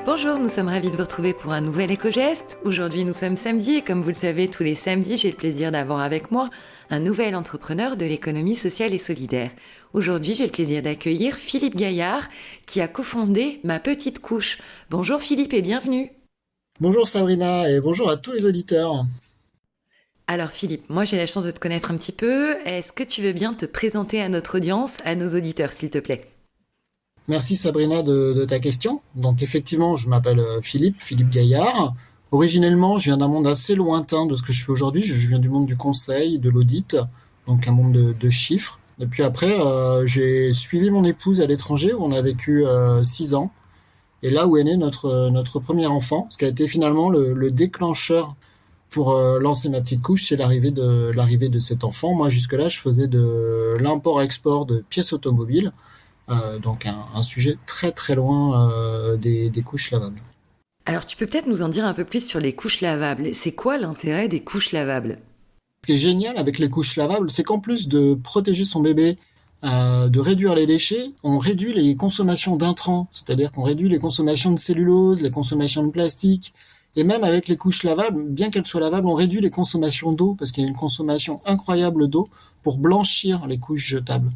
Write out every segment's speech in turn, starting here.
Bonjour, nous sommes ravis de vous retrouver pour un nouvel éco-geste. Aujourd'hui, nous sommes samedi et comme vous le savez, tous les samedis, j'ai le plaisir d'avoir avec moi un nouvel entrepreneur de l'économie sociale et solidaire. Aujourd'hui, j'ai le plaisir d'accueillir Philippe Gaillard qui a cofondé Ma Petite Couche. Bonjour Philippe et bienvenue. Bonjour Sabrina et bonjour à tous les auditeurs. Alors Philippe, moi j'ai la chance de te connaître un petit peu. Est-ce que tu veux bien te présenter à notre audience, à nos auditeurs s'il te plaît ? Merci Sabrina de ta question. Donc effectivement, je m'appelle Philippe Gaillard. Originellement, je viens d'un monde assez lointain de ce que je fais aujourd'hui. Je viens du monde du conseil, de l'audit, donc un monde de chiffres. Et puis après, j'ai suivi mon épouse à l'étranger où on a vécu 6 ans. Et là où est né notre premier enfant, ce qui a été finalement le déclencheur pour lancer Ma Petite Couche, c'est l'arrivée de cet enfant. Moi, jusque-là, je faisais de l'import-export de pièces automobiles. Donc un sujet très très loin des couches lavables. Alors tu peux peut-être nous en dire un peu plus sur les couches lavables. C'est quoi l'intérêt des couches lavables ? Ce qui est génial avec les couches lavables, c'est qu'en plus de protéger son bébé, de réduire les déchets, on réduit les consommations d'intrants, c'est-à-dire qu'on réduit les consommations de cellulose, les consommations de plastique, et même avec les couches lavables, bien qu'elles soient lavables, on réduit les consommations d'eau, parce qu'il y a une consommation incroyable d'eau pour blanchir les couches jetables.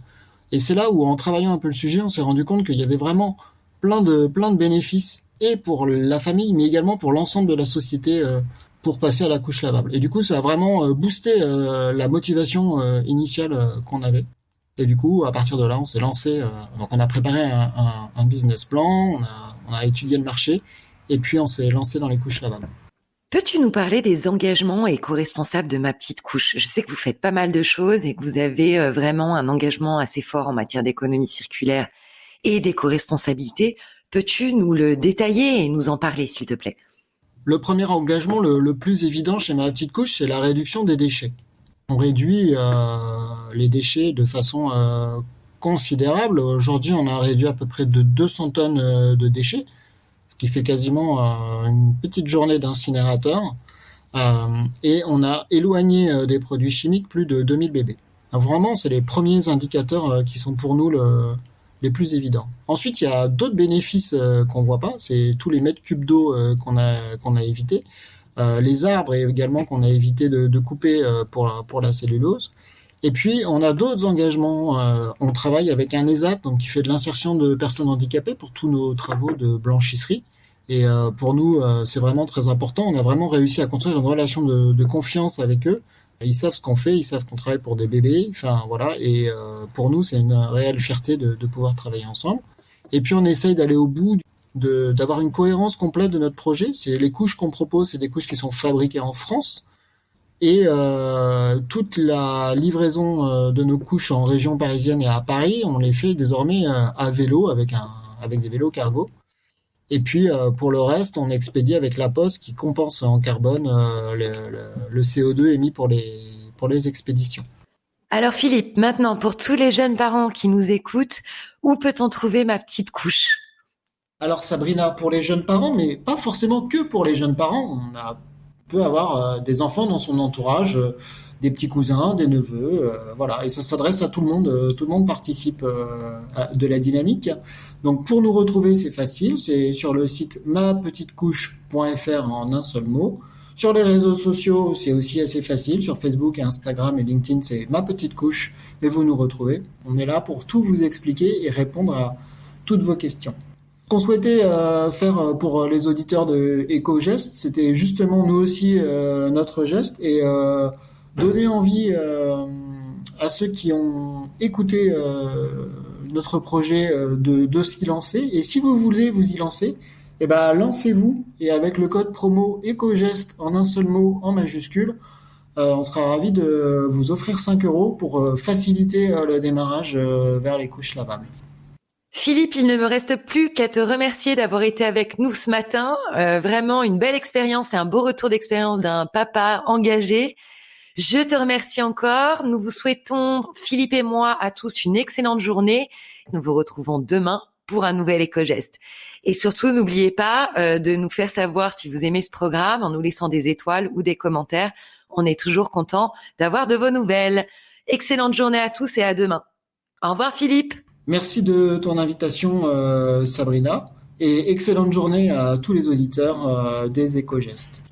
Et c'est là où, en travaillant un peu le sujet, on s'est rendu compte qu'il y avait vraiment plein de bénéfices, et pour la famille, mais également pour l'ensemble de la société, pour passer à la couche lavable. Et du coup, ça a vraiment boosté la motivation initiale qu'on avait. Et du coup, à partir de là, on s'est lancé. Donc, on a préparé un business plan, on a étudié le marché, et puis on s'est lancé dans les couches lavables. Peux-tu nous parler des engagements éco-responsables de Ma Petite Couche ? Je sais que vous faites pas mal de choses et que vous avez vraiment un engagement assez fort en matière d'économie circulaire et d'éco-responsabilité. Peux-tu nous le détailler et nous en parler, s'il te plaît ? Le premier engagement, le plus évident chez Ma Petite Couche, c'est la réduction des déchets. On réduit les déchets de façon considérable. Aujourd'hui, on a réduit à peu près de 200 tonnes de déchets, ce qui fait quasiment une petite journée d'incinérateur. Et on a éloigné des produits chimiques plus de 2000 bébés. Alors vraiment, c'est les premiers indicateurs qui sont pour nous les plus évidents. Ensuite, il y a d'autres bénéfices qu'on voit pas. C'est tous les mètres cubes d'eau qu'on a évités. Les arbres également qu'on a évité de couper pour la cellulose. Et puis, on a d'autres engagements. On travaille avec un ESAT, donc qui fait de l'insertion de personnes handicapées pour tous nos travaux de blanchisserie. Et pour nous, c'est vraiment très important. On a vraiment réussi à construire une relation de confiance avec eux. Ils savent ce qu'on fait, ils savent qu'on travaille pour des bébés. Enfin, voilà. Et pour nous, c'est une réelle fierté de pouvoir travailler ensemble. Et puis, on essaye d'aller au bout d'avoir une cohérence complète de notre projet. C'est les couches qu'on propose, c'est des couches qui sont fabriquées en France. Et toute la livraison de nos couches en région parisienne et à Paris, on les fait désormais à vélo avec des vélos cargo. Et puis pour le reste, on expédie avec la Poste qui compense en carbone le CO2 émis pour les expéditions. Alors Philippe, maintenant pour tous les jeunes parents qui nous écoutent, où peut-on trouver Ma Petite Couche ? Alors Sabrina, pour les jeunes parents, mais pas forcément que pour les jeunes parents, on peut avoir des enfants dans son entourage, des petits cousins, des neveux, voilà, et ça s'adresse à tout le monde participe de la dynamique. Donc pour nous retrouver, c'est facile, c'est sur le site mapetitecouche.fr en un seul mot. Sur les réseaux sociaux, c'est aussi assez facile, sur Facebook, Instagram et LinkedIn, c'est Ma Petite Couche, et vous nous retrouvez. On est là pour tout vous expliquer et répondre à toutes vos questions. Ce qu'on souhaitait faire pour les auditeurs de EcoGest, c'était justement nous aussi notre geste et donner envie à ceux qui ont écouté notre projet de s'y lancer. Et si vous voulez vous y lancer, eh ben lancez-vous et avec le code promo EcoGest en un seul mot en majuscule, on sera ravis de vous offrir 5 € pour faciliter le démarrage vers les couches lavables. Philippe, il ne me reste plus qu'à te remercier d'avoir été avec nous ce matin. Vraiment une belle expérience et un beau retour d'expérience d'un papa engagé. Je te remercie encore. Nous vous souhaitons, Philippe et moi, à tous une excellente journée. Nous vous retrouvons demain pour un nouvel éco-geste. Et surtout, n'oubliez pas de nous faire savoir si vous aimez ce programme en nous laissant des étoiles ou des commentaires. On est toujours content d'avoir de vos nouvelles. Excellente journée à tous et à demain. Au revoir Philippe. Merci de ton invitation, Sabrina. et excellente journée à tous les auditeurs des Éco-Gestes.